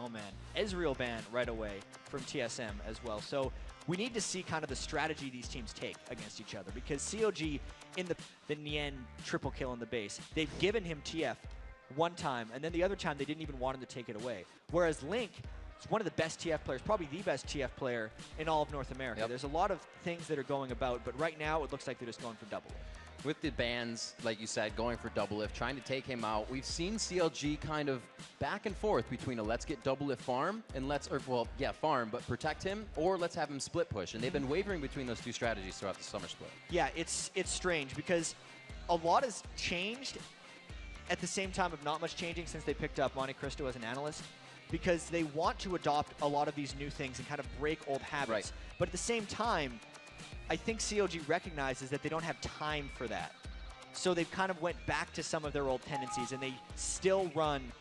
Oh man, Ezreal ban right away from TSM as well. So we need to see kind of the strategy these teams take against each other, because CLG in the Nien triple kill in the base, they've given him TF one time, and then the other time they didn't even want him to take it away. Whereas Link is one of the best TF players, probably the best TF player in all of North America. Yep. There's a lot of things that are going about, but right now it looks like they're just going for double. With the bans, like you said, going for doublelift, trying to take him out, we've seen CLG kind of back and forth between a let's get doublelift farm and farm, but protect him, or let's have him split push. And they've been wavering between those two strategies throughout the summer split. Yeah, it's strange because a lot has changed at the same time of not much changing since they picked up Monte Cristo as an analyst, because they want to adopt a lot of these new things and kind of break old habits. Right. But at the same time, I think CLG recognizes that they don't have time for that. So they've kind of went back to some of their old tendencies, and they still run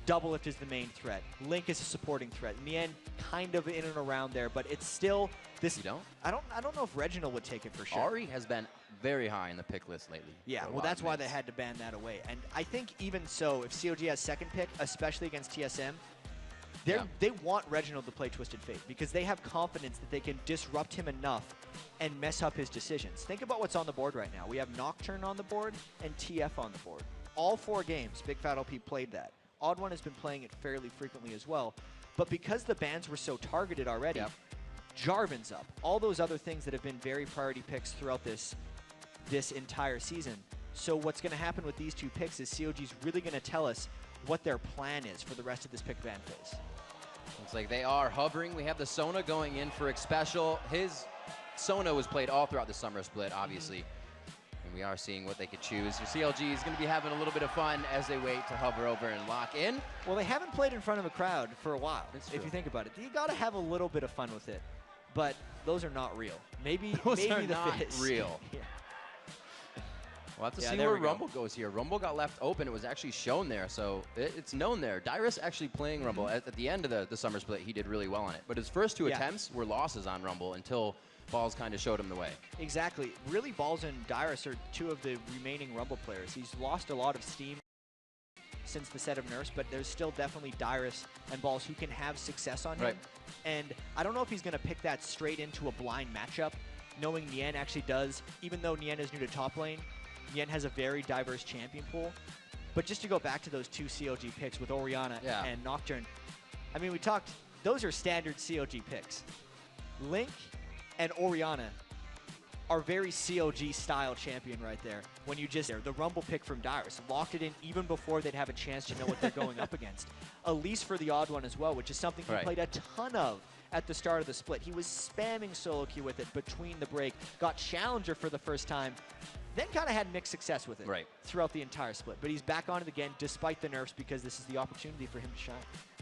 doublelift as the main threat. Link is a supporting threat. In the end, kind of in and around there, but it's still this. You don't? I don't know if Reginald would take it for sure. Ari has been very high in the pick list lately. Yeah, well, that's why they had to ban that away. And I think even so, if CLG has second pick, especially against TSM, they want Reginald to play Twisted Fate, because they have confidence that they can disrupt him enough and mess up his decisions. Think about what's on the board right now. We have Nocturne on the board and TF on the board. All 4 games, bigfatlp played that. oddone has been playing it fairly frequently as well. But because the bans were so targeted already, Jarvan's up. All those other things that have been very priority picks throughout this entire season. So what's going to happen with these 2 picks is CLG's really going to tell us what their plan is for the rest of this pick ban phase. Looks like they are hovering. We have the Sona going in for xpecial. His Sona was played all throughout the summer split, obviously. And we are seeing what they could choose. Your CLG is going to be having a little bit of fun as they wait to hover over and lock in. Well, they haven't played in front of a crowd for a while, if you think about it. You got to have a little bit of fun with it. But those are not real. Maybe the not Fizz. real. Yeah. We'll have to see where Rumble goes here. Rumble got left open. It was actually shown there, so it's known there. Dyrus actually playing Rumble. At the end of the summer split, he did really well on it. But his first 2 attempts were losses on Rumble until Balls kind of showed him the way. Exactly. Really, Balls and Dyrus are 2 of the remaining Rumble players. He's lost a lot of steam since the set of nerfs, but there's still definitely Dyrus and Balls who can have success on him. And I don't know if he's going to pick that straight into a blind matchup, knowing Nien actually does, even though Nien is new to top lane, Nien has a very diverse champion pool. But just to go back to those 2 CLG picks with Orianna and Nocturne, I mean, we talked, those are standard CLG picks. Link and Orianna are very CLG style champion right there. When you just, the Rumble pick from Dyrus, locked it in even before they'd have a chance to know what they're going up against. Elise for the oddone as well, which is something he played a ton of at the start of the split. He was spamming solo queue with it between the break, got Challenger for the first time, then kind of had mixed success with it throughout the entire split. But he's back on it again despite the nerfs, because this is the opportunity for him to shine.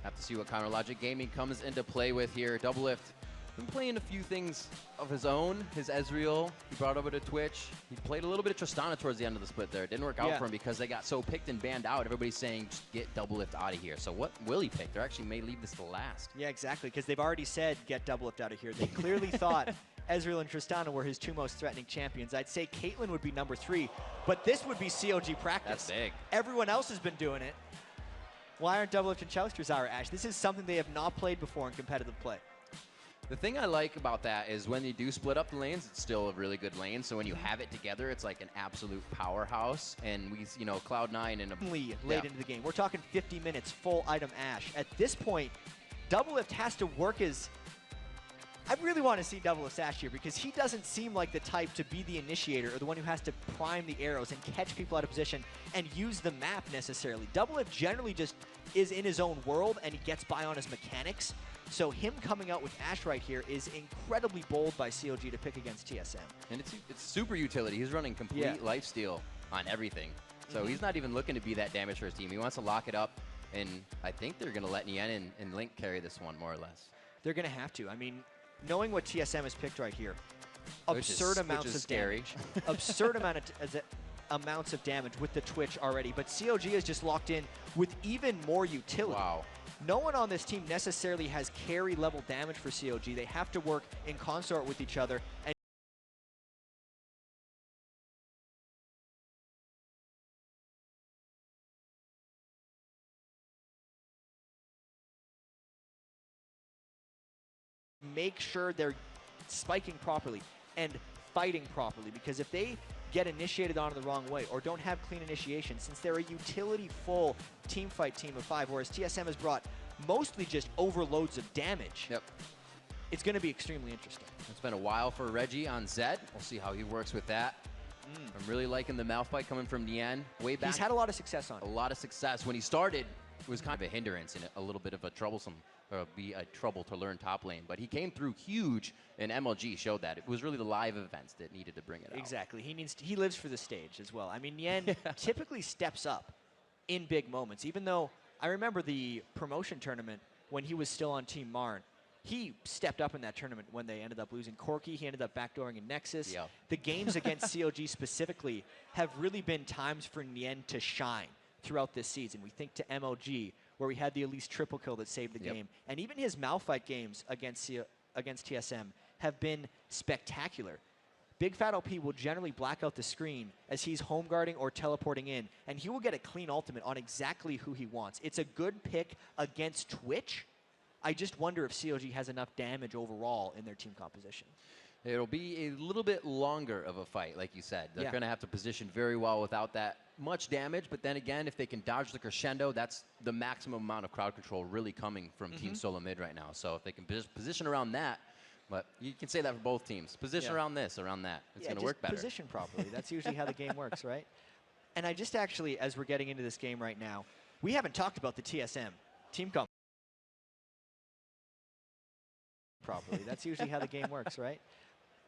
Have to see what kind of Logic Gaming comes into play with here. Doublelift been playing a few things of his own. His Ezreal, he brought over to Twitch. He played a little bit of Tristana towards the end of the split there. It didn't work out for him because they got so picked and banned out. Everybody's saying, just get doublelift out of here. So what will he pick? They actually may leave this to last. Yeah, exactly, because they've already said, get doublelift out of here. They clearly thought Ezreal and Tristana were his 2 most threatening champions. I'd say Caitlyn would be number 3, but this would be CLG practice. That's big. Everyone else has been doing it. Why aren't doublelift and Chousters our Ash? This is something they have not played before in competitive play. The thing I like about that is when you do split up the lanes, it's still a really good lane. So when you have it together, it's like an absolute powerhouse. And we, you know, Cloud9 and late into the game. We're talking 50 minutes, full item Ash. At this point, doublelift has to work as... I really want to see doublelift Ash here, because he doesn't seem like the type to be the initiator or the one who has to prime the arrows and catch people out of position and use the map necessarily. Doublelift generally just is in his own world and he gets by on his mechanics. So him coming out with Ash right here is incredibly bold by CLG to pick against TSM. And it's super utility. He's running complete lifesteal on everything. So he's not even looking to be that damage for his team. He wants to lock it up, and I think they're going to let Nien and Link carry this one more or less. They're going to have to. I mean, knowing what TSM has picked right here, absurd amounts of damage. Absurd amounts of damage with the Twitch already, but CLG is just locked in with even more utility. Wow. No one on this team necessarily has carry level damage for CLG. They have to work in consort with each other. And make sure they're spiking properly and fighting properly, because if they get initiated on the wrong way or don't have clean initiation, since they're a utility-full team fight team of 5, whereas TSM has brought mostly just overloads of damage, it's going to be extremely interesting. It's been a while for Reggie on Zed. We'll see how he works with that. I'm really liking the mouth bite coming from Nien. Way back. He's had a lot of success on it. A lot of success. When he started, it was kind of a hindrance and a little bit of a troublesome, or be a trouble to learn top lane. But he came through huge, and MLG showed that. It was really the live events that needed to bring it out. Exactly. He lives for the stage as well. I mean, Nien typically steps up in big moments, even though I remember the promotion tournament when he was still on Team Marn. He stepped up in that tournament when they ended up losing Corki. He ended up backdooring in Nexus. Yeah. The games against CLG specifically have really been times for Nien to shine throughout this season. We think to MLG, where we had the Elise triple kill that saved the game. And even his Malphite games against TSM have been spectacular. bigfatlp will generally black out the screen as he's home guarding or teleporting in, and he will get a clean ultimate on exactly who he wants. It's a good pick against Twitch. I just wonder if CLG has enough damage overall in their team composition. It'll be a little bit longer of a fight, like you said. They're going to have to position very well without that much damage. But then again, if they can dodge the crescendo, that's the maximum amount of crowd control really coming from Team Solo Mid right now. So if they can position around that, but you can say that for both teams. Position around this, around that. It's going to work better. Position properly. That's usually how the game works, right? And I just actually, as we're getting into this game right now, we haven't talked about the TSM team comp properly. That's usually how the game works, right?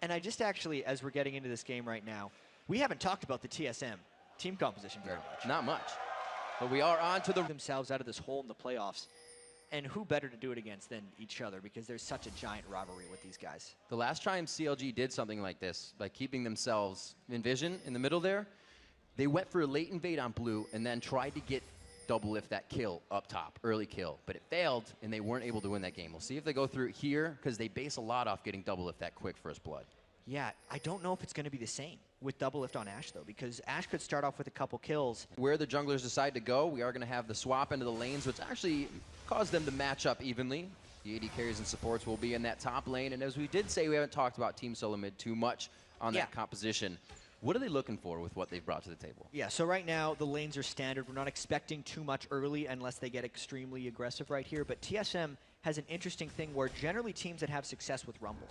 And I just actually, as we're getting into this game right now, we haven't talked about the TSM team composition very much. Not much. But we are on to themselves out of this hole in the playoffs. And who better to do it against than each other, because there's such a giant rivalry with these guys. The last time CLG did something like this, by keeping themselves in vision in the middle there, they went for a late invade on blue and then tried to get doublelift that kill up top, early kill. But it failed, and they weren't able to win that game. We'll see if they go through it here, because they base a lot off getting doublelift that quick first blood. Yeah, I don't know if it's going to be the same with doublelift on Ashe, though, because Ashe could start off with a couple kills. Where the junglers decide to go, we are going to have the swap into the lanes, which actually caused them to match up evenly. The AD carries and supports will be in that top lane. And as we did say, we haven't talked about Team Solo Mid too much on that composition. What are they looking for with what they've brought to the table? Yeah, so right now the lanes are standard. We're not expecting too much early unless they get extremely aggressive right here. But TSM has an interesting thing where generally teams that have success with Rumble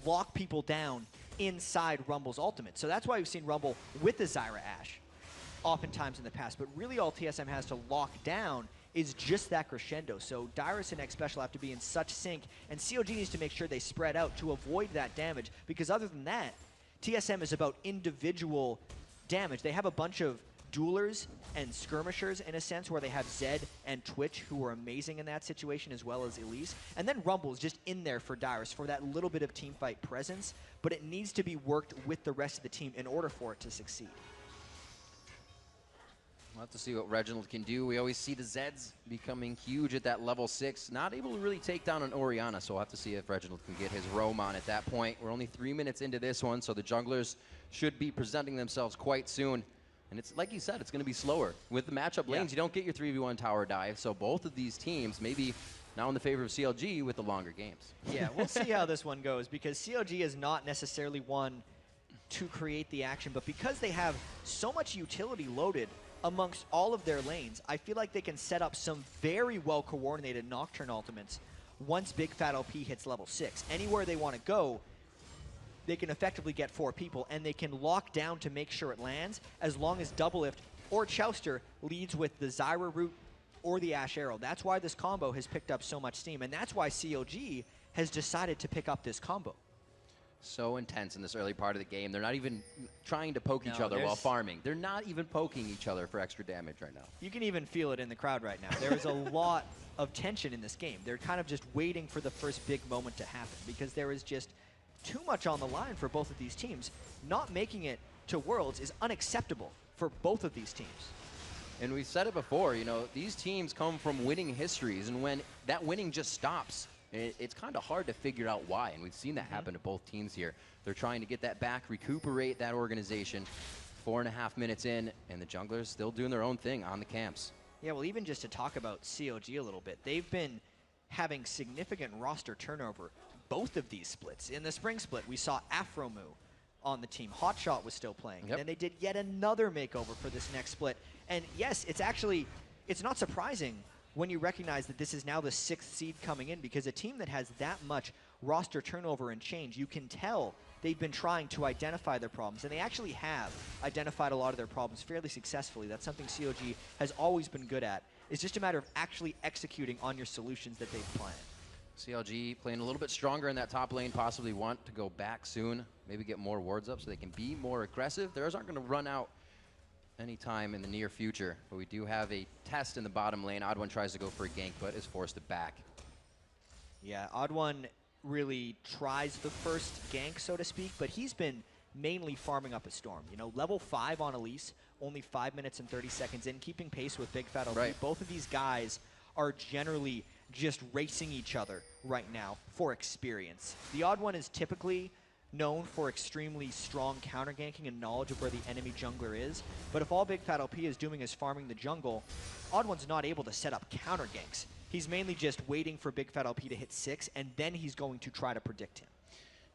lock people down inside Rumble's ultimate. So that's why we've seen Rumble with the Zyra Ashe oftentimes in the past. But really all TSM has to lock down is just that crescendo. So dyrus and xpecial have to be in such sync, and CLG needs to make sure they spread out to avoid that damage, because other than that, TSM is about individual damage. They have a bunch of duelers and skirmishers in a sense, where they have Zed and Twitch, who are amazing in that situation, as well as Elise. And then Rumble is just in there for dyrus for that little bit of team fight presence, but it needs to be worked with the rest of the team in order for it to succeed. We'll have to see what Reginald can do. We always see the Zeds becoming huge at that level 6. Not able to really take down an Orianna, so we'll have to see if Reginald can get his roam on at that point. We're only 3 minutes into this one, so the junglers should be presenting themselves quite soon. And it's like you said, it's going to be slower. With the matchup lanes, you don't get your 3v1 tower dive, so both of these teams maybe now in the favor of CLG with the longer games. Yeah, we'll see how this one goes, because CLG is not necessarily one to create the action, but because they have so much utility loaded amongst all of their lanes, I feel like they can set up some very well-coordinated Nocturne ultimates once bigfatlp hits level 6. Anywhere they want to go, they can effectively get 4 people, and they can lock down to make sure it lands, as long as doublelift or Chouster leads with the Zyra route or the Ashe Arrow. That's why this combo has picked up so much steam, and that's why CLG has decided to pick up this combo. So intense in this early part of the game. They're not even trying to poke each other while farming. They're not even poking each other for extra damage right now. You can even feel it in the crowd right now. There is a lot of tension in this game. They're kind of just waiting for the first big moment to happen, because there is just too much on the line for both of these teams. Not making it to Worlds is unacceptable for both of these teams. And we've said it before, you know, these teams come from winning histories, and when that winning just stops, it's kind of hard to figure out why, and we've seen that happen to both teams here. They're trying to get that back, recuperate that organization. 4.5 minutes in, and the junglers still doing their own thing on the camps. Yeah, well, even just to talk about CLG a little bit, they've been having significant roster turnover both of these splits. In the spring split, we saw Afromu on the team. Hotshot was still playing. Yep. And then they did yet another makeover for this next split. And yes, it's not surprising when you recognize that this is now the 6th seed coming in, because a team that has that much roster turnover and change, you can tell they've been trying to identify their problems, and they actually have identified a lot of their problems fairly successfully. That's something CLG has always been good at. It's just a matter of actually executing on your solutions that they've planned. CLG playing a little bit stronger in that top lane, possibly want to go back soon, maybe get more wards up so they can be more aggressive. Theirs aren't going to run out anytime in the near future, but we do have a test in the bottom lane. oddone tries to go for a gank, but is forced to back. Yeah, oddone really tries the first gank, so to speak, but he's been mainly farming up a storm. You know, level 5 on Elise, only 5 minutes and 30 seconds in, keeping pace with bigfatlp. Right. Both of these guys are generally just racing each other right now for experience. The oddone is typically known for extremely strong counter ganking and knowledge of where the enemy jungler is, but if all bigfatlp is doing is farming the jungle, oddone's not able to set up counter ganks. He's mainly just waiting for bigfatlp to hit 6, and then he's going to try to predict him.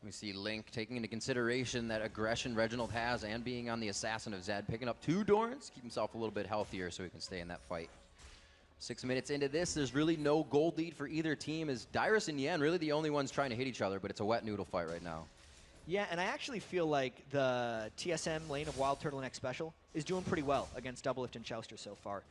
We see Link taking into consideration that aggression Reginald has and being on the assassin of Zed, picking up 2 Dorns, keep himself a little bit healthier so he can stay in that fight. 6 minutes into this, there's really no gold lead for either team, as dyrus and Nien really the only ones trying to hit each other, but it's a wet noodle fight right now. Yeah, and I actually feel like the TSM lane of wildturtle and xpecial is doing pretty well against doublelift and chouster so far.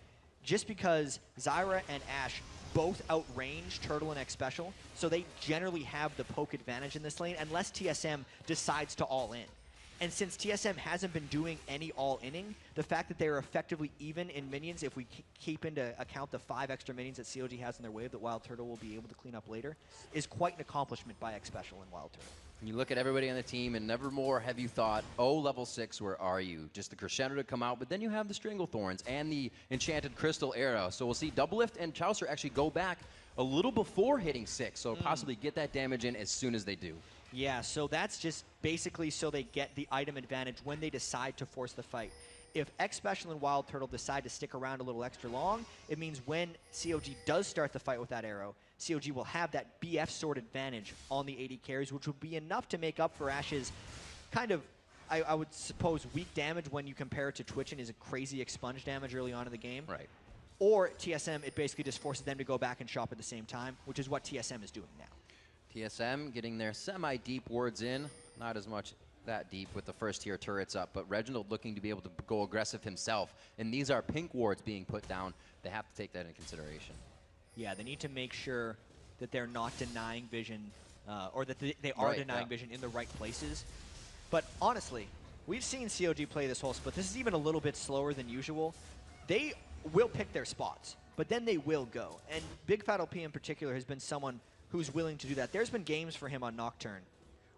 Just because Zyra and Ashe both outrange turtle and xpecial, so they generally have the poke advantage in this lane unless TSM decides to all in. And since TSM hasn't been doing any all-inning, the fact that they're effectively even in minions, if we keep into account the 5 extra minions that CLG has in their wave that wildturtle will be able to clean up later, is quite an accomplishment by xpecial and wildturtle. You look at everybody on the team, and never more have you thought, oh, level 6, where are you? Just the crescendo to come out, but then you have the Stranglethorns and the Enchanted Crystal Arrow. So we'll see doublelift and chouster actually go back a little before hitting 6, so possibly get that damage in as soon as they do. Yeah, so that's just basically so they get the item advantage when they decide to force the fight. If xpecial and wildturtle decide to stick around a little extra long, it means when CLG does start the fight with that arrow, CLG will have that BF sword advantage on the 80 carries, which would be enough to make up for Ashe's kind of, I would suppose, weak damage when you compare it to Twitch and his crazy expunge damage early on in the game. Right. Or TSM, it basically just forces them to go back and shop at the same time, which is what TSM is doing now. TSM getting their semi-deep wards in, not as much that deep with the first tier turrets up, but Reginald looking to be able to go aggressive himself. And these are pink wards being put down. They have to take that into consideration. Yeah, they need to make sure that they're not denying vision, or that they are denying vision in the right places. But honestly, we've seen CLG play this whole split. This is even a little bit slower than usual. They will pick their spots, but then they will go. And bigfatlp in particular has been someone who's willing to do that. There's been games for him on Nocturne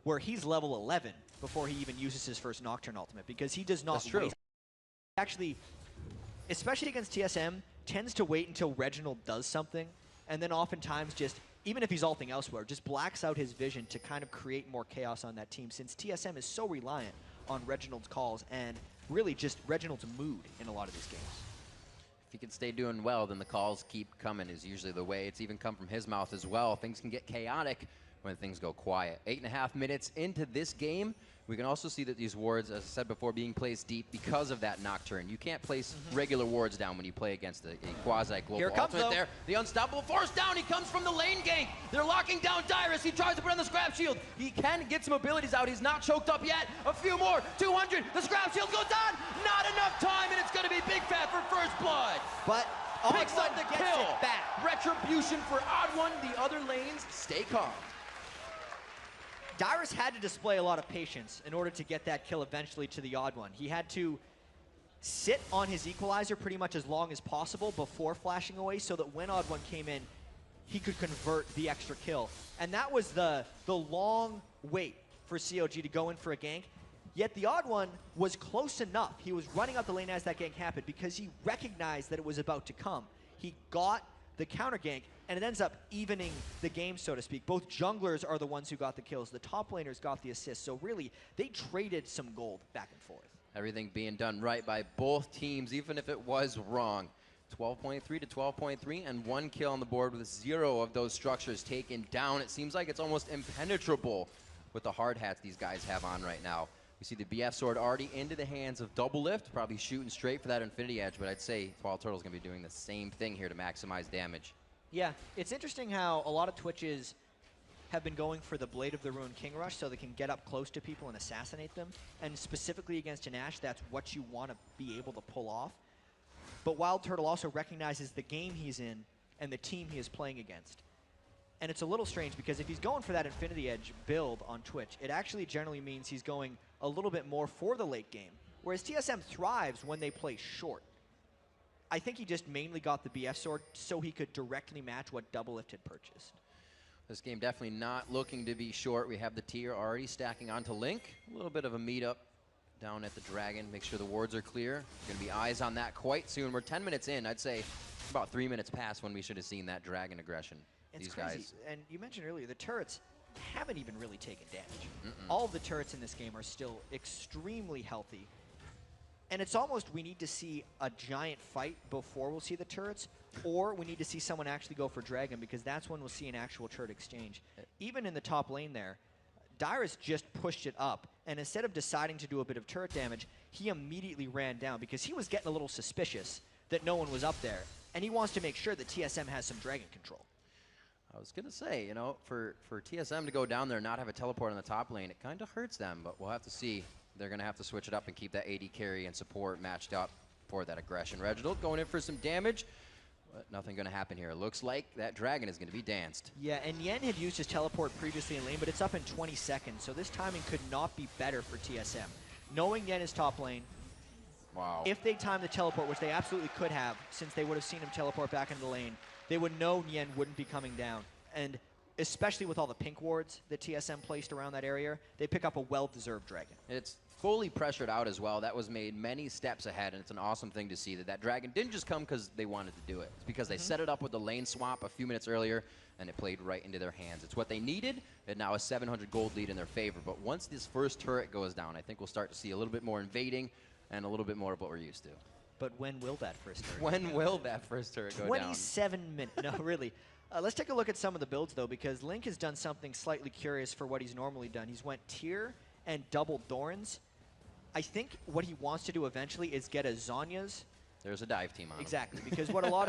where he's level 11 before he even uses his first Nocturne ultimate, because he does not waste. Actually, especially against TSM, tends to wait until Reginald does something, and then oftentimes just, even if he's ulting elsewhere, just blacks out his vision to kind of create more chaos on that team, since TSM is so reliant on Reginald's calls and really just Reginald's mood in a lot of these games. If he can stay doing well, then the calls keep coming is usually the way. It's even come from his mouth as well. Things can get chaotic when things go quiet. 8.5 minutes into this game, we can also see that these wards, as I said before, being placed deep because of that Nocturne. You can't place regular wards down when you play against a quasi-global ultimate there. The unstoppable force down. He comes from the lane gank. They're locking down dyrus. He tries to put on the scrap shield. He can get some abilities out. He's not choked up yet. A few more. 200. The scrap shield goes down. Not enough time, and it's going to be bigfat for first blood. But picks up the kill. Retribution for oddone. The other lanes stay calm. dyrus had to display a lot of patience in order to get that kill eventually to the oddone. He had to sit on his equalizer pretty much as long as possible before flashing away, so that when oddone came in, he could convert the extra kill. And that was the long wait for CLG to go in for a gank. Yet the oddone was close enough. He was running up the lane as that gank happened because he recognized that it was about to come. He got the counter gank, and it ends up evening the game, so to speak. Both junglers are the ones who got the kills. The top laners got the assists. So really, they traded some gold back and forth. Everything being done right by both teams, even if it was wrong. 12.3 to 12.3, and 1 kill on the board with 0 of those structures taken down. It seems like it's almost impenetrable with the hard hats these guys have on right now. We see the BF sword already into the hands of doublelift, probably shooting straight for that infinity edge, but I'd say wildturtle's gonna be doing the same thing here to maximize damage. Yeah, it's interesting how a lot of Twitches have been going for the Blade of the Ruin King Rush so they can get up close to people and assassinate them. And specifically against an Ashe, that's what you want to be able to pull off. But wildturtle also recognizes the game he's in and the team he is playing against. And it's a little strange because if he's going for that Infinity Edge build on Twitch, it actually generally means he's going a little bit more for the late game. Whereas TSM thrives when they play short. I think he just mainly got the BF sword so he could directly match what doublelift had purchased. This game definitely not looking to be short. We have the tier already stacking onto Link. A little bit of a meetup down at the Dragon. Make sure the wards are clear. Going to be eyes on that quite soon. We're 10 minutes in. I'd say about 3 minutes past when we should have seen that Dragon aggression. It's these crazy. guys. And you mentioned earlier, the turrets haven't even really taken damage. All of the turrets in this game are still extremely healthy. And it's almost we need to see a giant fight before we'll see the turrets, or we need to see someone actually go for Dragon, because that's when we'll see an actual turret exchange. Even in the top lane there, dyrus just pushed it up, and instead of deciding to do a bit of turret damage, he immediately ran down because he was getting a little suspicious that no one was up there, and he wants to make sure that TSM has some Dragon control. I was going to say, you know, for TSM to go down there and not have a teleport on the top lane, it kind of hurts them, but we'll have to see. They're going to have to switch it up and keep that AD carry and support matched up for that aggression. Reginald going in for some damage, but nothing going to happen here. It looks like that Dragon is going to be danced. Yeah, and Nien had used his teleport previously in lane, but it's up in 20 seconds, so this timing could not be better for TSM. Knowing Nien is top lane, wow. If they time the teleport, which they absolutely could have, since they would have seen him teleport back into the lane, they would know Nien wouldn't be coming down. And especially with all the pink wards that TSM placed around that area, they pick up a well-deserved Dragon. It's fully pressured out as well. That was made many steps ahead, and it's an awesome thing to see that that Dragon didn't just come because they wanted to do it. It's because they set it up with the lane swap a few minutes earlier, and it played right into their hands. It's what they needed, and now a 700 gold lead in their favor. But once this first turret goes down, I think we'll start to see a little bit more invading and a little bit more of what we're used to. But when will that first turret When will that first turret go down? 27 minutes. No, really. Let's take a look at some of the builds, though, because Link has done something slightly curious for what he's normally done. He's went tier and double Thorns. I think what he wants to do eventually is get a Zhonya's. There's a dive team on Exactly, because what a lot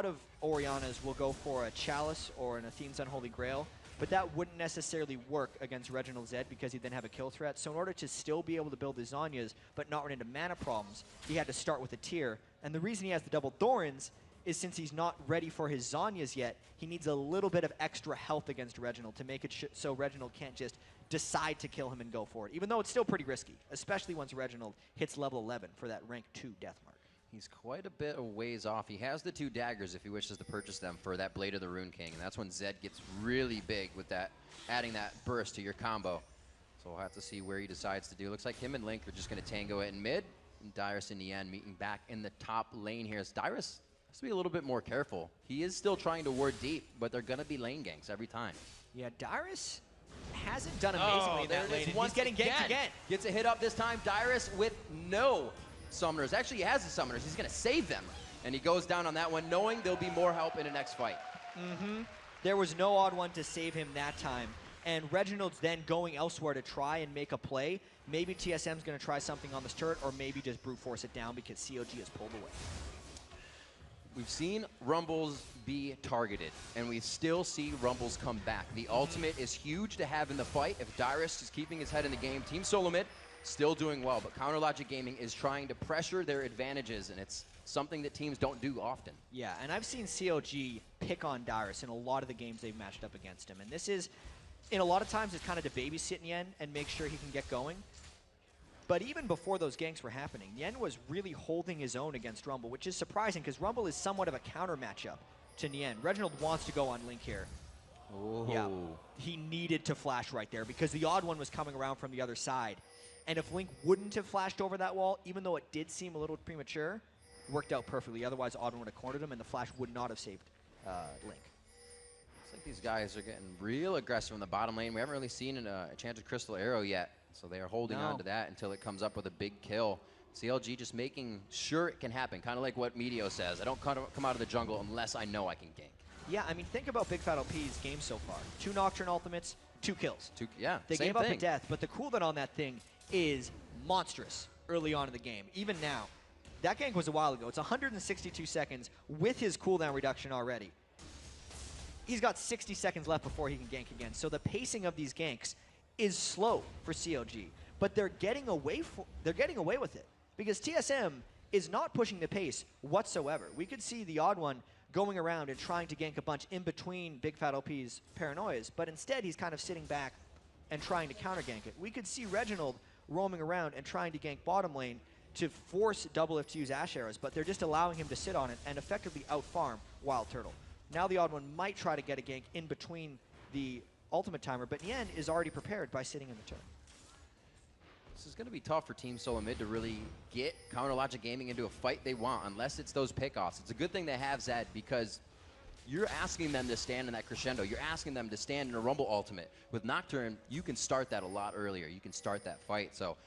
of Oriannas will go for a Chalice or an Athene's Unholy Grail, but that wouldn't necessarily work against Reginald Zed because he'd then have a kill threat. So in order to still be able to build his Zhonya's but not run into mana problems, he had to start with a tier. And the reason he has the double Thorns is since he's not ready for his Zhonya's yet, he needs a little bit of extra health against Reginald to make it so Reginald can't just decide to kill him and go for it, even though it's still pretty risky, especially once Reginald hits level 11 for that rank 2 death mark. He's quite a bit of ways off. He has the 2 daggers if he wishes to purchase them for that Blade of the Rune King, and that's when Zed gets really big with that, adding that burst to your combo. So we'll have to see where he decides to do. Looks like him and Link are just going to tango it in mid, and dyrus and Nien meeting back in the top lane here. As dyrus has to be a little bit more careful. He is still trying to ward deep, but they're going to be lane ganks every time. Yeah, dyrus hasn't done amazingly in that lane. He's getting ganked again. Gets a hit up this time. Dyrus with no summoners. Actually, he has the summoners. He's going to save them. And he goes down on that one, knowing there'll be more help in the next fight. There was no odd one to save him that time. And Reginald's then going elsewhere to try and make a play. Maybe TSM's going to try something on this turret, or maybe just brute force it down because CLG has pulled away. We've seen Rumbles be targeted, and we still see Rumbles come back. The ultimate is huge to have in the fight. If Dyrus is keeping his head in the game, Team Solo Mid still doing well, but CounterLogic Gaming is trying to pressure their advantages, and it's something that teams don't do often. Yeah, and I've seen CLG pick on Dyrus in a lot of the games they've matched up against him, and this is, in a lot of times, it's kind of to babysit Nien and make sure he can get going. But even before those ganks were happening, Nien was really holding his own against Rumble, which is surprising because Rumble is somewhat of a counter matchup to Nien. Reginald wants to go on Link here. Ooh. Yeah, he needed to flash right there because the odd one was coming around from the other side. And if Link wouldn't have flashed over that wall, even though it did seem a little premature, it worked out perfectly. Otherwise, odd one would have cornered him, and the flash would not have saved Link. Looks like these guys are getting real aggressive in the bottom lane. We haven't really seen an Enchanted Crystal Arrow yet. So they are holding on to that until it comes up with a big kill. CLG just making sure it can happen, kind of like what Medio says. I don't come out of the jungle unless I know I can gank. Yeah, I mean, think about bigfatlp's game so far. 2 Nocturne ultimates, 2 kills. Yeah, they same gave up thing. a death, but the cooldown on that thing is monstrous early on in the game. Even now, that gank was a while ago. It's 162 seconds with his cooldown reduction already. He's got 60 seconds left before he can gank again. So the pacing of these ganks is slow for CLG, but they're getting away with it because TSM is not pushing the pace whatsoever. We could see the oddone going around and trying to gank a bunch in between bigfatlp's paranoias, but instead he's kind of sitting back and trying to counter gank it. We could see Reginald roaming around and trying to gank bottom lane to force doublelift to use Ash arrows, but they're just allowing him to sit on it and effectively outfarm wildturtle. Now the oddone might try to get a gank in between the ultimate timer, but Nien is already prepared by sitting in the turret. This is going to be tough for Team Solo Mid to really get Counter Logic Gaming into a fight they want, unless it's those pickoffs. It's a good thing they have Zed, because you're asking them to stand in that crescendo. You're asking them to stand in a Rumble ultimate. With Nocturne, you can start that a lot earlier. You can start that fight. So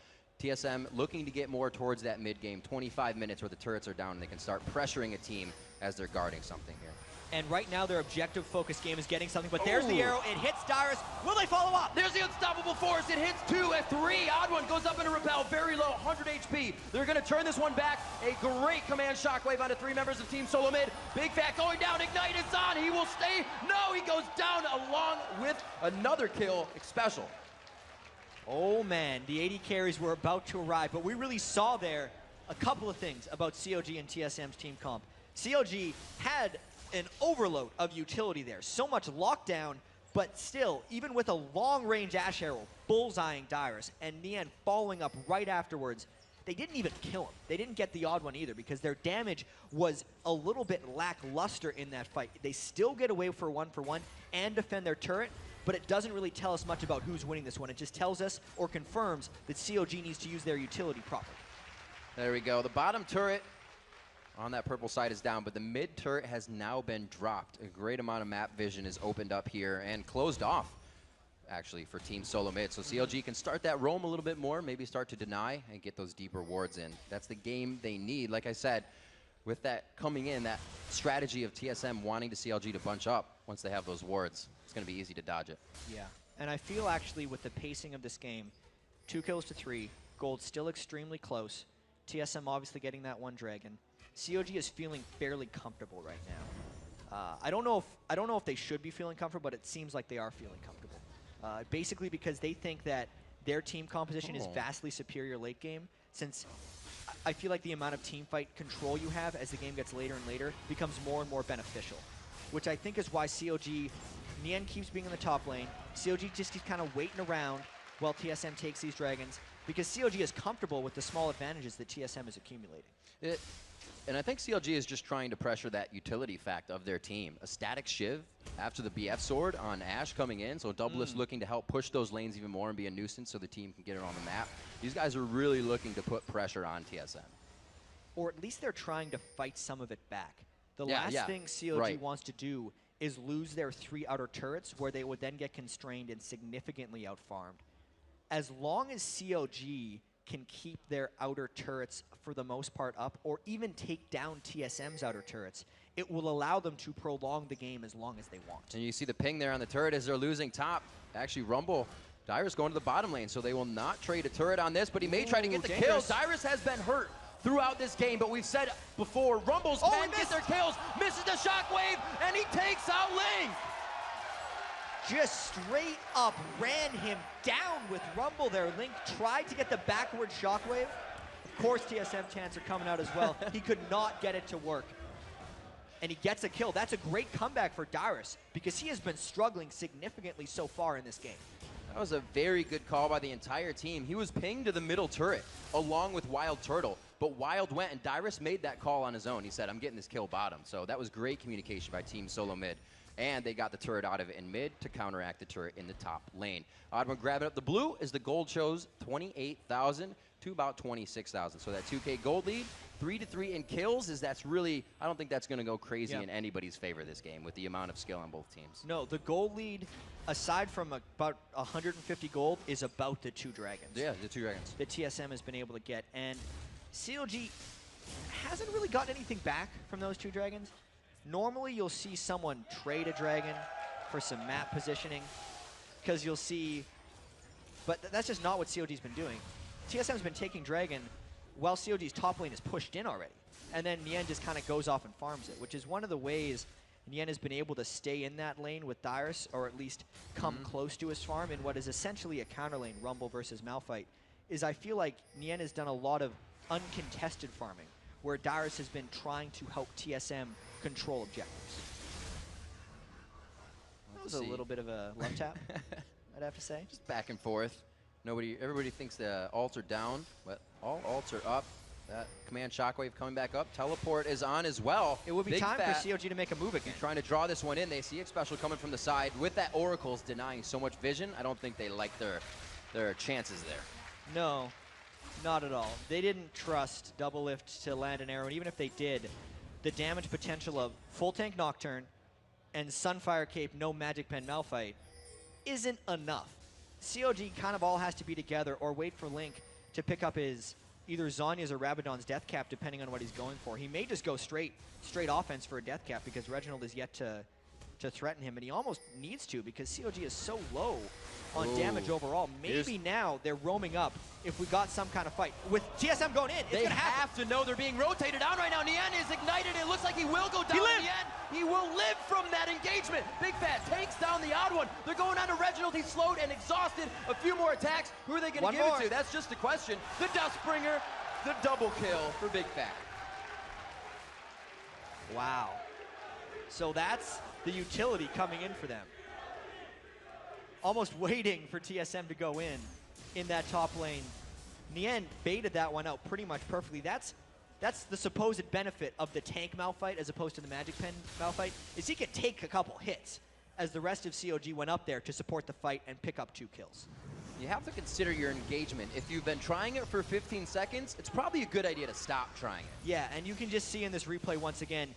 TSM looking to get more towards that mid game, 25 minutes where the turrets are down and they can start pressuring a team as they're guarding something here. And right now their objective focus game is getting something, but there's the arrow, it hits Dyrus. Will they follow up? There's the unstoppable force, it hits 2 at 3. Oddone goes up into repel, very low, 100 HP. They're gonna turn this one back. A great command shockwave onto 3 members of Team Solo Mid. Big Fat going down, Ignite is on, he will stay. No, he goes down along with another kill, xpecial. Oh man, the 80 carries were about to arrive, but we really saw there a couple of things about CLG and TSM's team comp. CLG had an overload of utility there. So much lockdown, but still, even with a long-range Ash arrow, bullseyeing Dyrus, and Nien following up right afterwards, they didn't even kill him. They didn't get the odd one either, because their damage was a little bit lackluster in that fight. They still get away for one and defend their turret, but it doesn't really tell us much about who's winning this one. It just tells us or confirms that CLG needs to use their utility properly. There we go. The bottom turret on that purple side is down, but the mid turret has now been dropped. A great amount of map vision is opened up here and closed off, actually, for Team Solo Mid. So CLG can start that roam a little bit more, maybe start to deny and get those deeper wards in. That's the game they need. Like I said, with that coming in, that strategy of TSM wanting to CLG to bunch up once they have those wards, it's going to be easy to dodge it. Yeah, and I feel actually with the pacing of this game, 2 kills to 3, gold still extremely close, TSM obviously getting that 1 dragon. CLG is feeling fairly comfortable right now. I don't know if they should be feeling comfortable, but it seems like they are feeling comfortable. Basically because they think that their team composition is vastly superior late game, since I feel like the amount of team fight control you have as the game gets later and later becomes more and more beneficial, which I think is why CLG, Nien keeps being in the top lane. CLG just keeps kind of waiting around while TSM takes these dragons, because CLG is comfortable with the small advantages that TSM is accumulating. And I think CLG is just trying to pressure that utility fact of their team. A static Shiv after the BF sword on Ashe coming in, so doublelift looking to help push those lanes even more and be a nuisance so the team can get it on the map. These guys are really looking to put pressure on TSM. Or at least they're trying to fight some of it back. The last thing CLG wants to do is lose their 3 outer turrets, where they would then get constrained and significantly outfarmed. As long as CLG can keep their outer turrets for the most part up, or even take down TSM's outer turrets, it will allow them to prolong the game as long as they want. And you see the ping there on the turret as they're losing top. Actually, Rumble, Dyrus going to the bottom lane, so they will not trade a turret on this, but he may try to get the kill. Dyrus has been hurt throughout this game, but we've said before, Rumbles can get their kills, misses the shockwave, and he takes out Ling. Just straight up ran him down with Rumble there. Link tried to get the backward shockwave. Of course, TSM chants are coming out as well. He could not get it to work. And he gets a kill. That's a great comeback for Dyrus, because he has been struggling significantly so far in this game. That was a very good call by the entire team. He was pinged to the middle turret along with wildturtle, but Wild went and Dyrus made that call on his own. He said, I'm getting this kill bottom. So that was great communication by Team Solo Mid. And they got the turret out of it in mid to counteract the turret in the top lane. oddone grabbing up the blue as the gold shows 28,000 to about 26,000. So that 2K gold lead, 3-3 in kills, that's really, I don't think that's going to go crazy in anybody's favor this game with the amount of skill on both teams. No, the gold lead, aside from about 150 gold, is about the 2 dragons. Yeah, the 2 dragons. That TSM has been able to get. And CLG hasn't really gotten anything back from those two dragons. Normally, you'll see someone trade a dragon for some map positioning, because you'll see, but that's just not what CLG's been doing. TSM's been taking dragon while CLG's top lane is pushed in already. And then Nien just kind of goes off and farms it, which is one of the ways Nien has been able to stay in that lane with dyrus, or at least come close to his farm in what is essentially a counter lane, Rumble versus Malphite, is I feel like Nien has done a lot of uncontested farming, where dyrus has been trying to help TSM control objectives. That was a little bit of a love tap, I'd have to say. Just back and forth. Everybody thinks the ults are down, but all ults are up. That command shockwave coming back up. Teleport is on as well. It would be time for CLG to make a move again. Trying to draw this one in. They see xpecial coming from the side. With that Oracle's denying so much vision, I don't think they like their chances there. No, not at all. They didn't trust doublelift to land an arrow, and even if they did, the damage potential of full tank Nocturne and Sunfire Cape, no Magic Pen Malphite, isn't enough. CLG kind of all has to be together or wait for Link to pick up his either Zhonya's or Rabadon's death cap, depending on what he's going for. He may just go straight offense for a death cap because Reginald is yet to threaten him, and he almost needs to because CLG is so low on damage overall. Maybe now they're roaming up if we got some kind of fight. With TSM going in, they have to know they're being rotated down right now. Nien is ignited. It looks like he will go down in the end. He will live from that engagement. Big Fat takes down the odd one. They're going on to Reginald. He's slowed and exhausted. A few more attacks. Who are they going to give it to? That's just the question. The Dustbringer, the double kill for Big Fat. Wow. So that's the utility coming in for them. Almost waiting for TSM to go in that top lane. Nien baited that one out pretty much perfectly. That's the supposed benefit of the tank Malphite as opposed to the Magic Pen Malphite, is he could take a couple hits as the rest of CLG went up there to support the fight and pick up 2 kills. You have to consider your engagement. If you've been trying it for 15 seconds, it's probably a good idea to stop trying it. Yeah, and you can just see in this replay once again,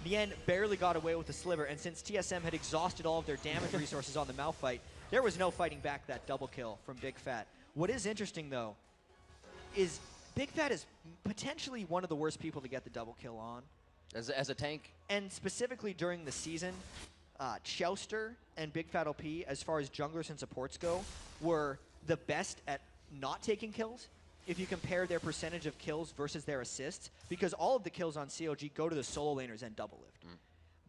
Nien barely got away with the sliver, and since TSM had exhausted all of their damage resources on the Malphite, there was no fighting back that double kill from Big Fat. What is interesting, though, is Big Fat is potentially one of the worst people to get the double kill on. As a tank? And specifically during the season, Chouster and bigfatlp, as far as junglers and supports go, were the best at not taking kills if you compare their percentage of kills versus their assists, because all of the kills on CLG go to the solo laners and doublelift.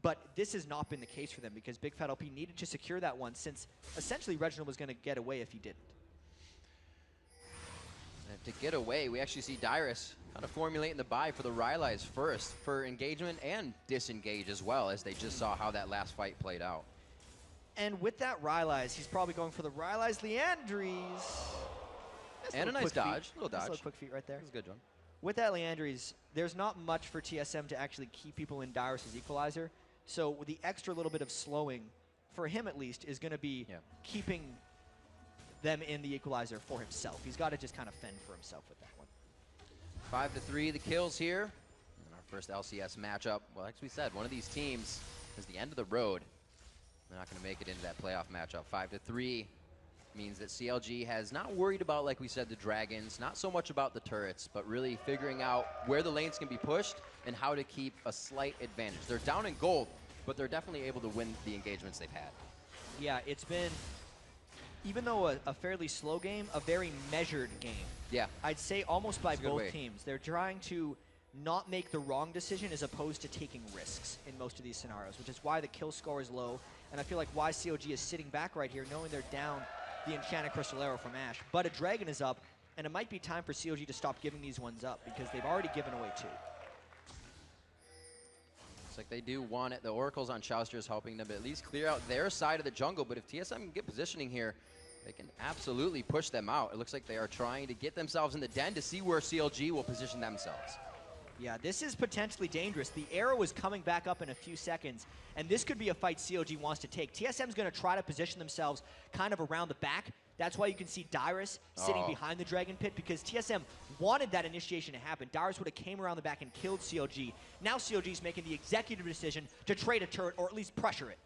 But this has not been the case for them because bigfatlp needed to secure that one since essentially Reginald was going to get away if he didn't. And to get away, we actually see dyrus kind of formulating the buy for the Rylai's first for engagement and disengage as well, as they just saw how that last fight played out. And with that Rylai's, he's probably going for the Rylai's Leandries. And a nice dodge, little dodge. Nice little quick feet right there. That's a good one. With that Leandries, there's not much for TSM to actually keep people in dyrus' equalizer. So the extra little bit of slowing, for him at least, is going to be keeping them in the equalizer for himself. He's got to just kind of fend for himself with that one. 5-3 the kills here. In our first LCS matchup. Well, like we said, one of these teams is the end of the road. They're not going to make it into that playoff matchup. 5-3 means that CLG has not worried about, like we said, the dragons, not so much about the turrets, but really figuring out where the lanes can be pushed and how to keep a slight advantage. They're down in gold, but they're definitely able to win the engagements they've had. Yeah, it's been, even though a fairly slow game, a very measured game. Yeah. I'd say almost by both teams. They're trying to not make the wrong decision as opposed to taking risks in most of these scenarios, which is why the kill score is low, and I feel like why CLG is sitting back right here knowing they're down the Enchanted Crystal Arrow from Ashe. But a dragon is up, and it might be time for CLG to stop giving these ones up because they've already given away 2. Looks like they do want it. The Oracle's on Chouster is helping them to at least clear out their side of the jungle, but if TSM can get positioning here, they can absolutely push them out. It looks like they are trying to get themselves in the den to see where CLG will position themselves. Yeah, this is potentially dangerous. The arrow is coming back up in a few seconds, and this could be a fight CLG wants to take. TSM's going to try to position themselves kind of around the back. That's why you can see dyrus sitting behind the Dragon Pit, because TSM wanted that initiation to happen. Dyrus would have came around the back and killed CLG. Now CLG's making the executive decision to trade a turret, or at least pressure it.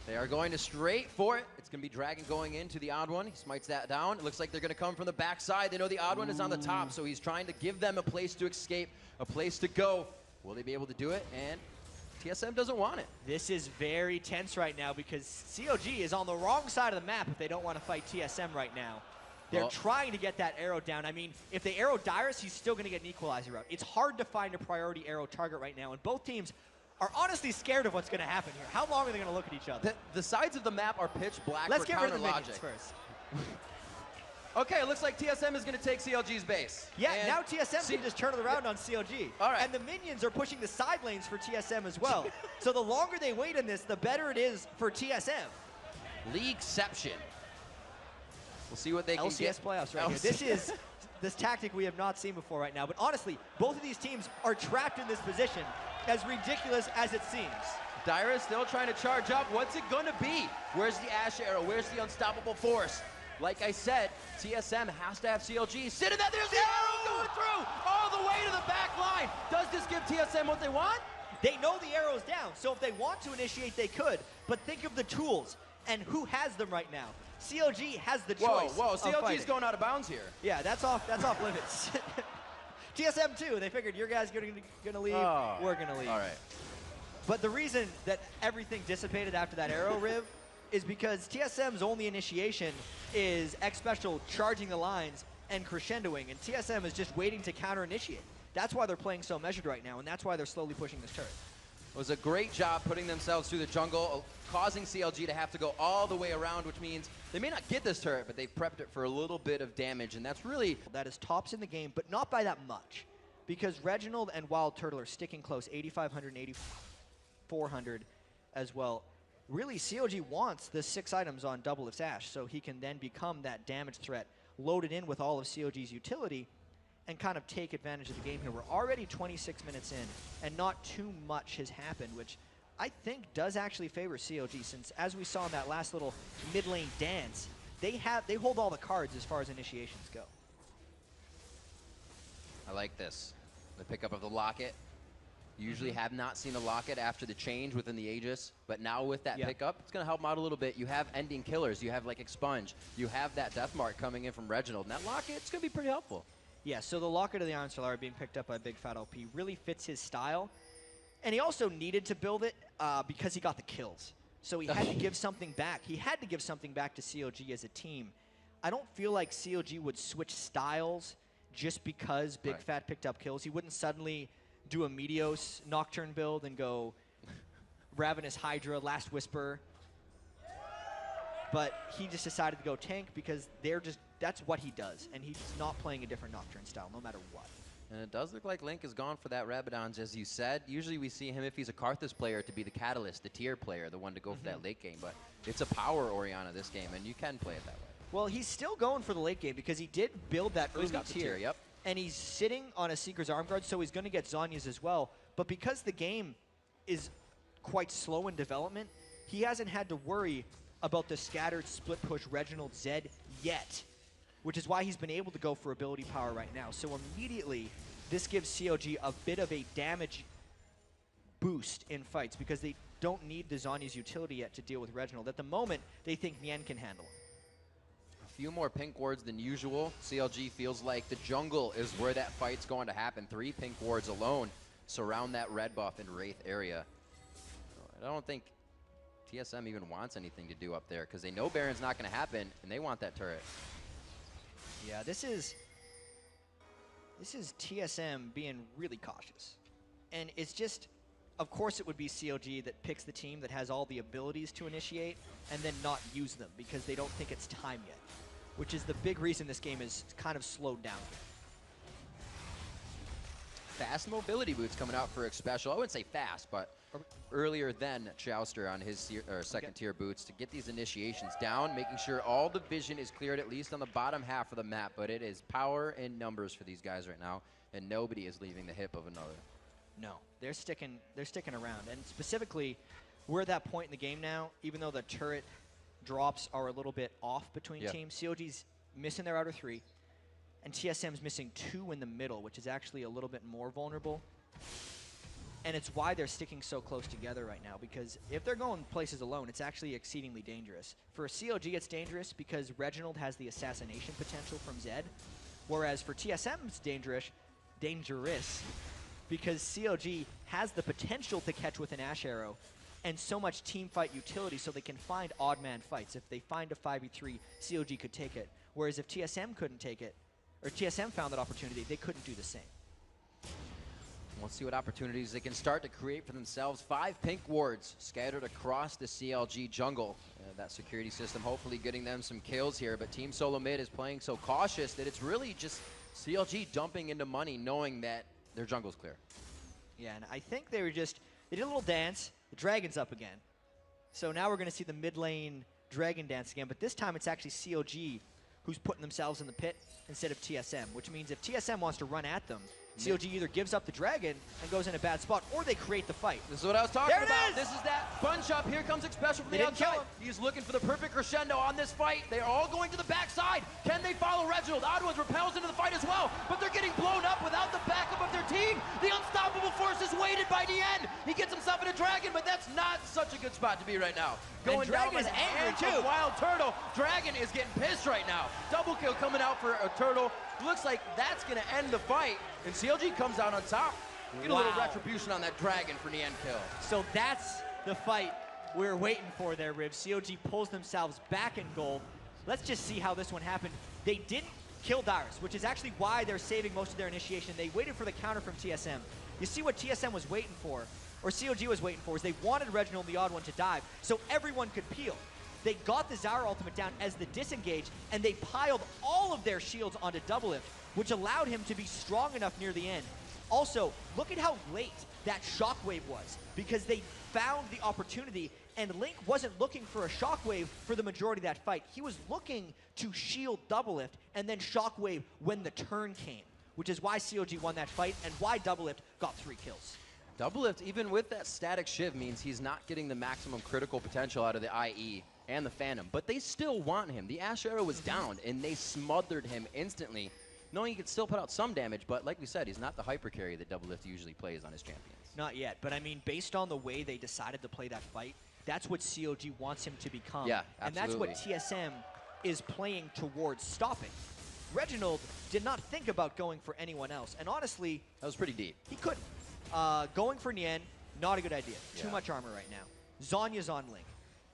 They are going to straight for it. It's going to be Dragon going into the odd one. He smites that down. It looks like they're going to come from the backside. They know the odd one is on the top, so he's trying to give them a place to escape, a place to go. Will they be able to do it? And TSM doesn't want it. This is very tense right now because CLG is on the wrong side of the map if they don't want to fight TSM right now. They're trying to get that arrow down. I mean, if they arrow Dyrus, he's still going to get an equalizer out. It's hard to find a priority arrow target right now, and both teams are honestly scared of what's going to happen here. How long are they going to look at each other? The sides of the map are pitch black. Let's for get rid of the counter minions logic. first. Okay, it looks like TSM is going to take CLG's base. Yeah, and now TSM can just turn it around on CLG. All right. And the minions are pushing the side lanes for TSM as well. So the longer they wait in this, the better it is for TSM. Leagueception. We'll see what they can LCS get. playoffs right here. This is this tactic we have not seen before right now. But honestly, both of these teams are trapped in this position, as ridiculous as it seems. Dyrus still trying to charge up. What's it going to be? Where's the Ash Arrow? Where's the unstoppable force? Like I said, TSM has to have CLG. Sitting there, there's the arrow going through all the way to the back line. Does this give TSM what they want? They know the arrow's down, so if they want to initiate, they could. But think of the tools and who has them right now. CLG has the choice. Whoa, CLG's going out of bounds here. Yeah, that's off limits. TSM too, they figured your guys gonna leave, we're gonna leave. All right. But the reason that everything dissipated after that arrow riv is because TSM's only initiation is xpecial charging the lines and crescendoing, and TSM is just waiting to counter-initiate. That's why they're playing so measured right now, and that's why they're slowly pushing this turret. It was a great job putting themselves through the jungle, causing CLG to have to go all the way around, which means they may not get this turret, but they've prepped it for a little bit of damage, and that's really... That is tops in the game, but not by that much, because Reginald and wildturtle are sticking close, 8,500 and 8,400 as well. Really, CLG wants the 6 items on doublelift Ash, so he can then become that damage threat, loaded in with all of CLG's utility, and kind of take advantage of the game here. We're already 26 minutes in, and not too much has happened, which I think does actually favor CLG, since as we saw in that last little mid lane dance, they hold all the cards as far as initiations go. I like this. The pickup of the locket. Usually have not seen the locket after the change within the Aegis, but now with that pickup, it's going to help them out a little bit. You have ending killers. You have like Expunge. You have that death mark coming in from Reginald, and that locket, it's going to be pretty helpful. Yeah, so the locket of the Iron Solar being picked up by bigfatlp really fits his style, and he also needed to build it because he got the kills. So he had to give something back. He had to give something back to CLG as a team. I don't feel like CLG would switch styles just because Big Fat picked up kills. He wouldn't suddenly do a Meteos Nocturne build and go Ravenous Hydra, Last Whisper. But he just decided to go tank because that's what he does, and he's not playing a different Nocturne style no matter what. And it does look like Link is gone for that Rabadons, as you said. Usually we see him, if he's a Karthus player, to be the catalyst, the tier player, the one to go for that late game. But it's a power Orianna this game, and you can play it that way. Well, he's still going for the late game because he did build that early tier. Yep. And he's sitting on a Seeker's Arm Guard, so he's going to get Zhonya's as well. But because the game is quite slow in development, he hasn't had to worry about the scattered split push Reginald Zed yet, which is why he's been able to go for ability power right now. So immediately, this gives CLG a bit of a damage boost in fights because they don't need the Zhonya's utility yet to deal with Reginald. At the moment, they think Nien can handle him. Few more pink wards than usual. CLG feels like the jungle is where that fight's going to happen. 3 pink wards alone surround that red buff and Wraith area. I don't think TSM even wants anything to do up there because they know Baron's not going to happen, and they want that turret. Yeah, this is TSM being really cautious. And it's just, of course it would be CLG that picks the team that has all the abilities to initiate and then not use them because they don't think it's time yet, which is the big reason this game is kind of slowed down. Fast mobility boots coming out for xpecial. I wouldn't say fast, but earlier than Chowster on his second tier boots to get these initiations down, making sure all the vision is cleared at least on the bottom half of the map. But it is power in numbers for these guys right now, and nobody is leaving the hip of another. No, they're sticking around, and specifically, we're at that point in the game now. Even though the turret drops are a little bit off between teams, CLG's missing their outer 3, and TSM's missing 2 in the middle, which is actually a little bit more vulnerable. And it's why they're sticking so close together right now, because if they're going places alone, it's actually exceedingly dangerous. For CLG, it's dangerous because Reginald has the assassination potential from Zed, whereas for TSM, it's dangerous because CLG has the potential to catch with an Ash Arrow and so much team fight utility so they can find odd man fights. If they find a 5v3, CLG could take it. Whereas if TSM couldn't take it, or TSM found that opportunity, they couldn't do the same. Let's see what opportunities they can start to create for themselves. 5 pink wards scattered across the CLG jungle. That security system hopefully getting them some kills here, but Team Solo Mid is playing so cautious that it's really just CLG dumping into money knowing that their jungle's clear. Yeah, and I think they did a little dance. The dragon's up again. So now we're going to see the mid lane dragon dance again, but this time it's actually CLG who's putting themselves in the pit instead of TSM, which means if TSM wants to run at them, CLG either gives up the dragon and goes in a bad spot, or they create the fight. This is what I was talking about. This is that bunch up. Here comes xpecial from the outside. He's looking for the perfect crescendo on this fight. They are all going to the backside. Can they follow Reginald? oddone repels into the fight as well, but they're getting blown up without the backup of their team. The unstoppable force is weighted by nien. He gets himself in a dragon, but that's not such a good spot to be right now. Going down by the hands of wildturtle. Dragon is getting pissed right now. Double kill coming out for a turtle. Looks like that's going to end the fight, and CLG comes out on top. Get a little retribution on that dragon for nien kill. So that's the fight we're waiting for there, Riv. CLG pulls themselves back in gold. Let's just see how this one happened. They didn't kill dyrus, which is actually why they're saving most of their initiation. They waited for the counter from TSM. You see what TSM was waiting for, or CLG was waiting for, is they wanted Reginald the odd one to dive so everyone could peel. They got the Zyra ultimate down as the disengage, and they piled all of their shields onto doublelift, which allowed him to be strong enough near the end. Also, look at how late that shockwave was, because they found the opportunity, and Link wasn't looking for a shockwave for the majority of that fight. He was looking to shield doublelift and then shockwave when the turn came, which is why CLG won that fight and why doublelift got 3 kills. Doublelift, even with that static shiv, means he's not getting the maximum critical potential out of the IE and the Phantom, but they still want him. The Ash Arrow was down, and they smothered him instantly, knowing he could still put out some damage, but like we said, he's not the hyper carry that doublelift usually plays on his champions. Not yet, but I mean, based on the way they decided to play that fight, that's what CLG wants him to become. Yeah, absolutely. And that's what TSM is playing towards stopping. Reginald did not think about going for anyone else, and honestly, that was pretty deep. He couldn't. Going for Nien, not a good idea. Too much armor right now. Zhonya's on Link.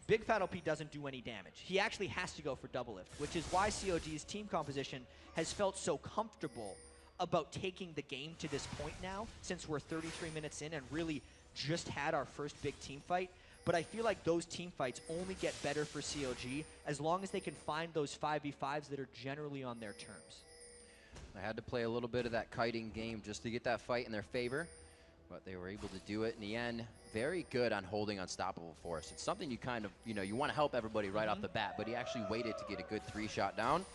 bigfatlp doesn't do any damage. He actually has to go for doublelift, which is why CLG's team composition has felt so comfortable about taking the game to this point now, since we're 33 minutes in and really just had our first big team fight. But I feel like those team fights only get better for CLG as long as they can find those 5v5s that are generally on their terms. I had to play a little bit of that kiting game just to get that fight in their favor, but they were able to do it. Nien, very good on holding unstoppable force. It's something you kind of, you want to help everybody right off the bat, but he actually waited to get a good 3-shot down.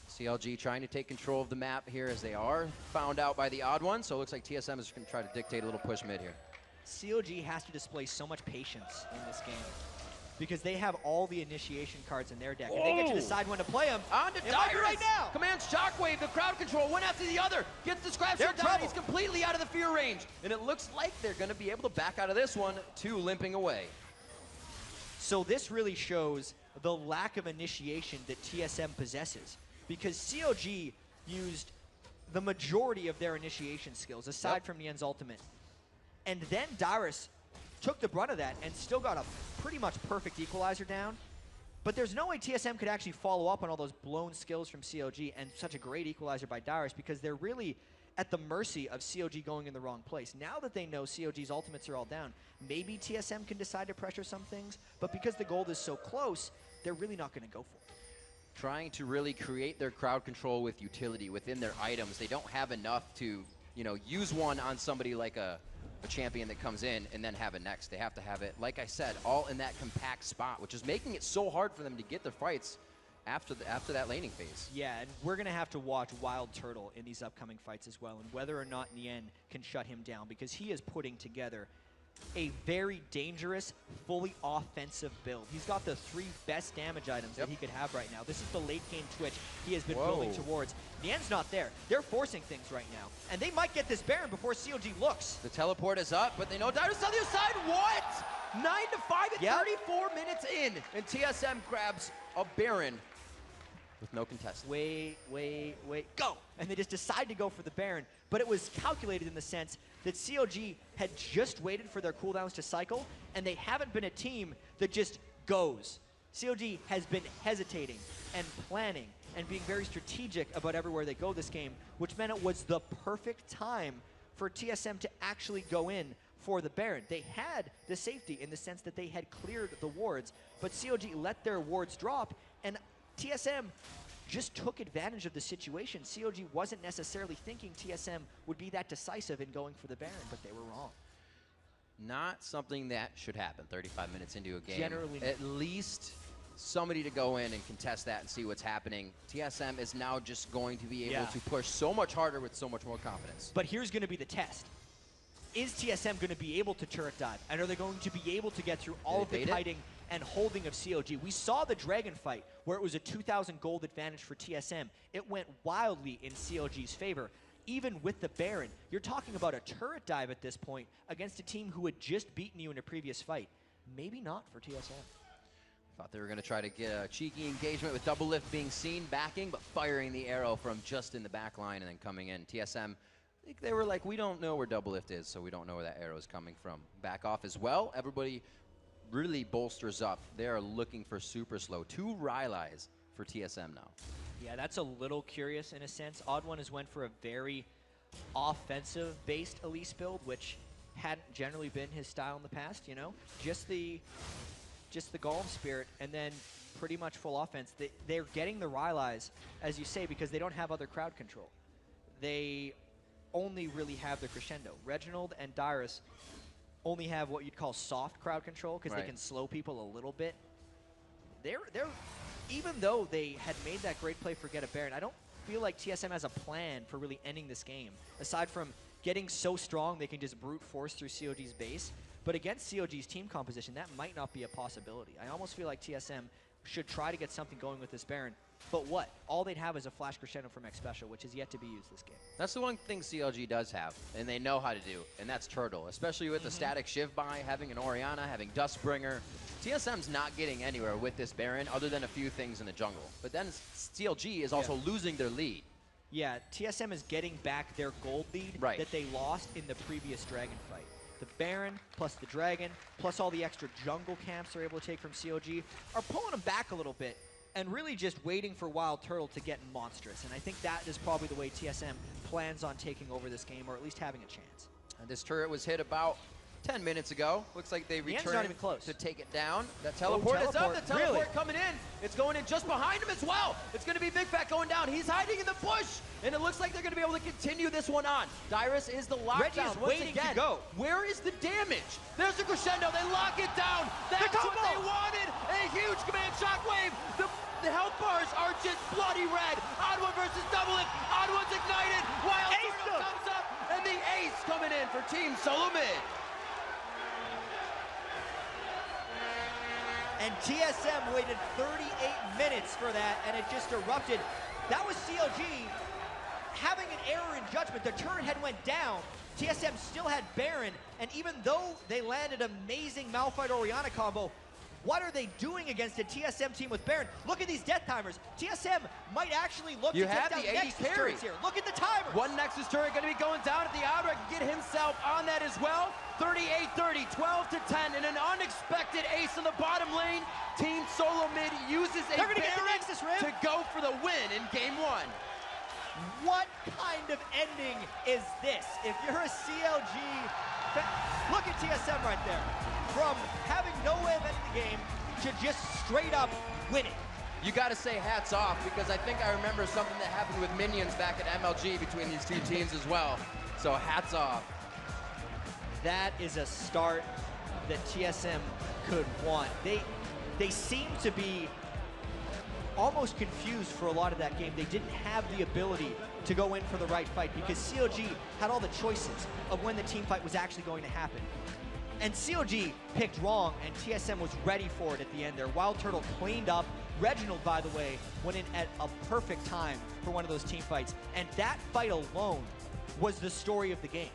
CLG trying to take control of the map here as they are found out by the odd one, so it looks like TSM is going to try to dictate a little push mid here. CLG has to display so much patience in this game because they have all the initiation cards in their deck, and they get to decide when to play them. On to dyrus right now. Commands shockwave, the crowd control, one after the other. Gets the scrap shot down, he's completely out of the fear range. And it looks like they're going to be able to back out of this one, 2 limping away. So this really shows the lack of initiation that TSM possesses, because CLG used the majority of their initiation skills, aside from Nien's ultimate. And then dyrus took the brunt of that and still got a pretty much perfect equalizer down. But there's no way TSM could actually follow up on all those blown skills from CLG and such a great equalizer by dyrus, because they're really at the mercy of CLG going in the wrong place. Now that they know CLG's ultimates are all down, maybe TSM can decide to pressure some things, but because the gold is so close, they're really not going to go for it. Trying to really create their crowd control with utility within their items. They don't have enough to, use one on somebody like a champion that comes in and then have it next. They have to have it, like I said, all in that compact spot, which is making it so hard for them to get their fights after that laning phase. Yeah, and we're going to have to watch wildturtle in these upcoming fights as well, and whether or not Nien can shut him down, because he is putting together a very dangerous, fully offensive build. He's got the 3 best damage items that he could have right now. This is the late game Twitch he has been building towards. Nien's not there. They're forcing things right now. And they might get this Baron before CLG looks. The teleport is up, but they know dyrus on the other side. What? 9 to 5 at 34 minutes in. And TSM grabs a Baron with no contest. Wait, go! And they just decide to go for the Baron. But it was calculated in the sense that CLG had just waited for their cooldowns to cycle, and they haven't been a team that just goes. CLG has been hesitating and planning and being very strategic about everywhere they go this game, which meant it was the perfect time for TSM to actually go in for the Baron. They had the safety in the sense that they had cleared the wards, but CLG let their wards drop, and TSM just took advantage of the situation. CLG wasn't necessarily thinking TSM would be that decisive in going for the Baron, but they were wrong. Not something that should happen 35 minutes into a game. Generally. At least somebody to go in and contest that and see what's happening. TSM is now just going to be able to push so much harder with so much more confidence. But here's going to be the test. Is TSM going to be able to turret dive? And are they going to be able to get through all of the kiting and holding of CLG? We saw the Dragon fight where it was a 2,000 gold advantage for TSM. It went wildly in CLG's favor. Even with the Baron, you're talking about a turret dive at this point against a team who had just beaten you in a previous fight. Maybe not for TSM. Thought they were going to try to get a cheeky engagement with doublelift being seen backing, but firing the arrow from just in the back line and then coming in. TSM, I think they were like, we don't know where doublelift is, so we don't know where that arrow is coming from. Back off as well. Everybody really bolsters up. They are looking for super slow. 2 Rylais for TSM now. Yeah, that's a little curious in a sense. oddone has went for a very offensive-based Elise build, which hadn't generally been his style in the past, you know? Just the Golem Spirit, and then pretty much full offense. They're getting the Rylais, as you say, because they don't have other crowd control. They only really have the Crescendo. Reginald and dyrus only have what you'd call soft crowd control, because they can slow people a little bit. They're even though they had made that great play for Get a Baron, I don't feel like TSM has a plan for really ending this game, aside from getting so strong they can just brute force through CLG's base. But against CLG's team composition, that might not be a possibility. I almost feel like TSM should try to get something going with this Baron. But what? All they'd have is a flash crescendo from xpecial, which is yet to be used this game. That's the one thing CLG does have, and they know how to do, and that's Turtle. Especially with the static Shiv buy, having an Orianna, having Dustbringer. TSM's not getting anywhere with this Baron other than a few things in the jungle. But then CLG is also losing their lead. Yeah, TSM is getting back their gold lead that they lost in the previous Dragon fight. The Baron, plus the Dragon, plus all the extra jungle camps they're able to take from CLG are pulling them back a little bit and really just waiting for wildturtle to get monstrous. And I think that is probably the way TSM plans on taking over this game, or at least having a chance. And this turret was hit about 10 minutes ago. Looks like they returned not even close to take it down. That teleport is up. The teleport coming in. It's going in just behind him as well. It's going to be Big Fat going down. He's hiding in the bush. And it looks like they're going to be able to continue this one on. Dyrus is the lockdown. Reggie is waiting to go. Where is the damage? There's the crescendo. They lock it down. That's what they wanted. A huge command shockwave. The health bars are just bloody red. oddone versus doublelift. Oddone's ignited. wildturtle comes up. And the ace coming in for Team Solo Mid. And TSM waited 38 minutes for that, and it just erupted. That was CLG having an error in judgment. The turret had went down. TSM still had Baron, and even though they landed amazing Malphite Orianna combo, what are they doing against a TSM team with Baron? Look at these death timers. TSM might actually look to take down Nexus turrets here. Look at the timers. One Nexus turret going to be going down at the outer. Get himself on that as well. 38-30, 12-10, and an unexpected ace in the bottom lane. Team Solo Mid uses a Baron to go for the win in game 1. What kind of ending is this? If you're a CLG fan, look at TSM right there. From having no way of ending the game to just straight up winning. You got to say hats off, because I think I remember something that happened with Minions back at MLG between these two teams as well. So hats off. That is a start that TSM could want. They seem to be almost confused for a lot of that game. They didn't have the ability to go in for the right fight because CLG had all the choices of when the team fight was actually going to happen. And CLG picked wrong, and TSM was ready for it at the end there. wildturtle cleaned up. Reginald, by the way, went in at a perfect time for one of those team fights. And that fight alone was the story of the game.